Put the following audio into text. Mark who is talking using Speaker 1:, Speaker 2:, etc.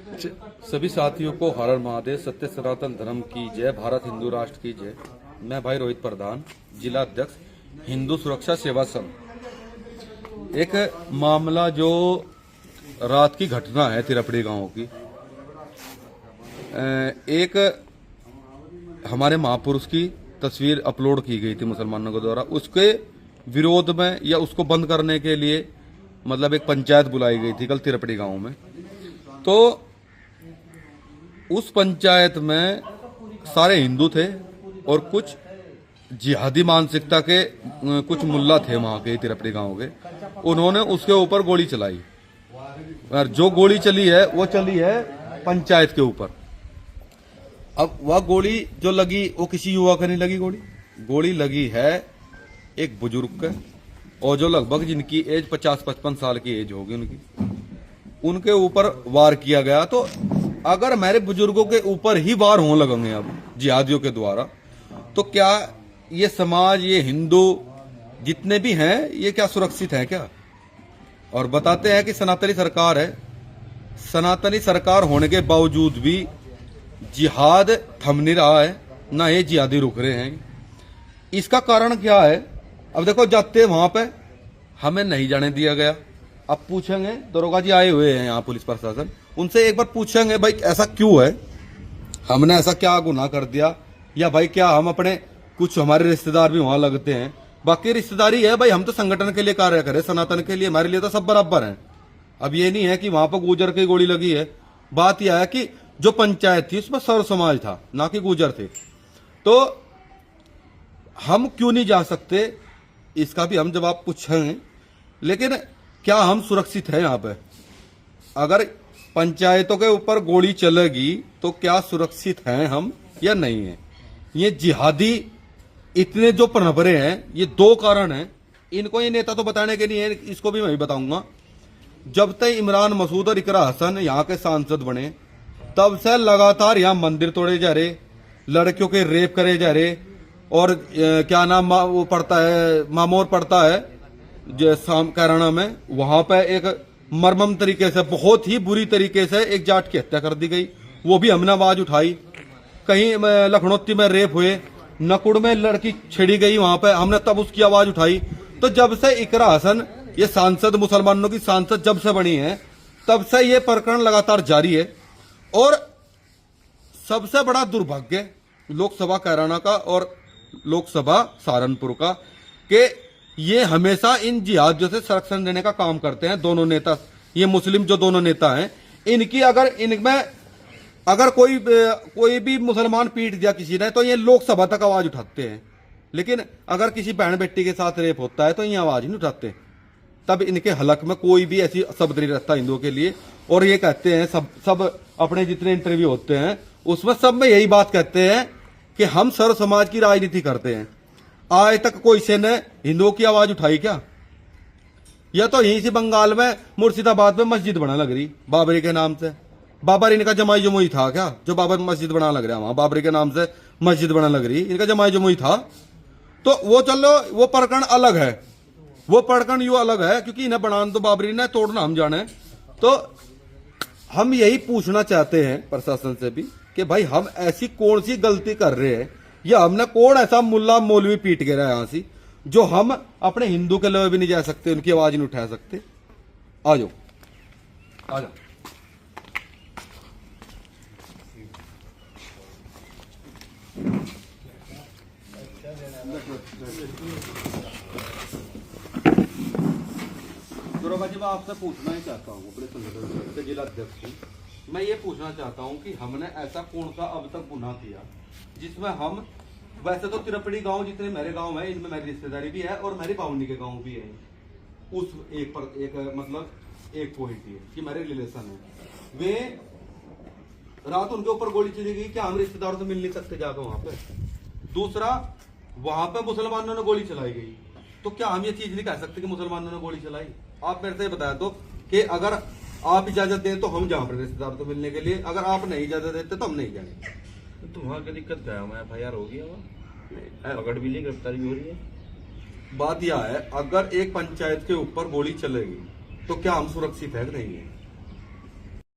Speaker 1: सभी साथियों को हर हर महादेव, सत्य सनातन धर्म की जय, भारत हिंदू राष्ट्र की जय। मैं भाई रोहित प्रधान, जिला अध्यक्ष, हिंदू सुरक्षा सेवा संघ। एक मामला जो रात की घटना है तिरपड़ी गांव की। एक हमारे महापुरुष की तस्वीर अपलोड की गई थी मुसलमानों के द्वारा, उसके विरोध में या उसको बंद करने के लिए मतलब एक पंचायत बुलाई गई थी कल तिरपड़ी गांव में। तो उस पंचायत में सारे हिंदू थे और कुछ जिहादी मानसिकता के कुछ मुल्ला थे वहां के तिरपड़ी गांव के। उन्होंने उसके ऊपर गोली चलाई और जो गोली चली है वो चली है पंचायत के ऊपर। अब वह गोली जो लगी वो किसी युवा का नहीं लगी, गोली लगी है एक बुजुर्ग का, और जो लगभग जिनकी एज 50-55 साल की एज होगी उनके ऊपर वार किया गया। तो अगर मेरे बुजुर्गों के ऊपर ही वार होने लगेंगे अब जिहादियों के द्वारा, तो क्या ये समाज, ये हिंदू जितने भी हैं, ये क्या सुरक्षित है क्या? और बताते हैं कि सनातनी सरकार है, सनातनी सरकार होने के बावजूद भी जिहाद थम नहीं रहा है, ना ये जिहादी रुक रहे हैं। इसका कारण क्या है? अब देखो, जाते वहां पे हमें नहीं जाने दिया गया। अब पूछेंगे, दरोगा जी आए हुए हैं यहाँ, पुलिस प्रशासन, उनसे एक बार पूछेंगे भाई ऐसा क्यों है, हमने ऐसा क्या गुनाह कर दिया, या भाई क्या हम अपने कुछ हमारे रिश्तेदार भी वहां लगते हैं। बाकी रिश्तेदारी है भाई, हम तो संगठन के लिए कार्य करें, सनातन के लिए, हमारे लिए तो सब बराबर हैं। अब ये नहीं है कि वहां पर गुजर की गोली लगी है। बात यह है कि जो पंचायत थी उसमें सर्व समाज था, ना कि गुजर थे। तो हम क्यों नहीं जा सकते, इसका भी हम जवाब पूछेंगे। लेकिन क्या हम सुरक्षित हैं यहाँ पे? अगर पंचायतों के ऊपर गोली चलेगी तो क्या सुरक्षित हैं हम या नहीं है? ये जिहादी इतने जो पनपरे हैं, ये दो कारण हैं। इनको ये नेता तो बताने के नहीं है, इसको भी मैं ही बताऊंगा। जब तक इमरान मसूद और इकरा हसन यहाँ के सांसद बने, तब से लगातार यहाँ मंदिर तोड़े जा रहे, लड़कियों के रेप करे जा रहे, और क्या नाम वो पड़ता है, मामोर पड़ता है जो कैराना में, वहां पे एक मर्मम तरीके से, बहुत ही बुरी तरीके से एक जाट की हत्या कर दी गई। वो भी हमने आवाज उठाई। कहीं लखनौती में रेप हुए, नकुड़ में लड़की छेड़ी गई, वहां पे हमने तब उसकी आवाज उठाई। तो जब से इकरा हसन ये सांसद, मुसलमानों की सांसद जब से बनी है, तब से ये प्रकरण लगातार जारी है। और सबसे बड़ा दुर्भाग्य लोकसभा कैराना का और लोकसभा सहारनपुर का, कि ये हमेशा इन जिहादियों से संरक्षण देने का काम करते हैं दोनों नेता। ये मुस्लिम जो दोनों नेता हैं, इनकी अगर इनमें अगर कोई भी मुसलमान पीट दिया किसी ने, तो ये लोकसभा तक आवाज उठाते हैं। लेकिन अगर किसी बहन बेटी के साथ रेप होता है तो ये आवाज नहीं उठाते। तब इनके हलक में कोई भी ऐसी शब्द नहीं रहता हिंदुओं के लिए। और ये कहते हैं, सब अपने जितने इंटरव्यू होते हैं उसमें सब में यही बात कहते हैं कि हम सर्व समाज की राजनीति करते हैं। आज तक कोई से ने हिंदुओं की आवाज उठाई क्या? या तो यहीं से बंगाल में मुर्शिदाबाद में मस्जिद बना लग रही बाबरी के नाम से। बाबर इनका जमाई जमुई था क्या, जो बाबर मस्जिद बना लग रहा है वहां, बाबरी के नाम से मस्जिद बना लग रही, इनका जमाई जमुई था। तो वो चलो, वो प्रकरण अलग है, वो प्रकरण यू अलग है, क्योंकि इन्हें बनाना तो बाबरी ने, तोड़ना हम जाने। तो हम यही पूछना चाहते हैं प्रशासन से भी कि भाई हम ऐसी कौन सी गलती कर रहे हैं, या हमने कौन ऐसा मुल्ला मौलवी पीट के रहा है यहां से, जो हम अपने हिंदू के लिए भी नहीं जा सकते, उनकी आवाज नहीं उठा सकते। आ जाओ, आ जाओ। दरोगा जी, मैं आपसे पूछना ही चाहता हूँ, अपने संगठन के जिला अध्यक्ष जी, मैं ये पूछना चाहता हूँ कि हमने ऐसा कौन सा अब तक गुनाह किया जिसमें हम, वैसे तो तिरपड़ी गांव जितने मेरे गांव है, इनमें मेरी रिश्तेदारी भी है और मेरी बाउंडी के गांव भी है। उस एक मतलब एक पॉइंट ये कि मेरे रिलेशन है, वे रात उनके ऊपर गोली चली गई, क्या हम रिश्तेदारों से मिल नहीं सकते जाकर वहां पे? दूसरा, वहां पे मुसलमानों ने गोली चलाई गई, तो क्या हम ये चीज नहीं कह सकते कि मुसलमानों ने गोली चलाई? आप मेरे से बताया तो कि अगर आप इजाजत दें तो हम जहाँ पर रिश्तेदारों से मिलने के लिए, अगर आप नहीं इजाजत देते तो हम नहीं जाएंगे।
Speaker 2: तो वहाँ क्या दिक्कत क्या है? FIR हो गया, वहाँ पकड़ भी ली, गिरफ्तारी भी हो रही है।
Speaker 1: बात यह है, अगर एक पंचायत के ऊपर गोली चलेगी तो क्या हम सुरक्षित है कि नहीं है?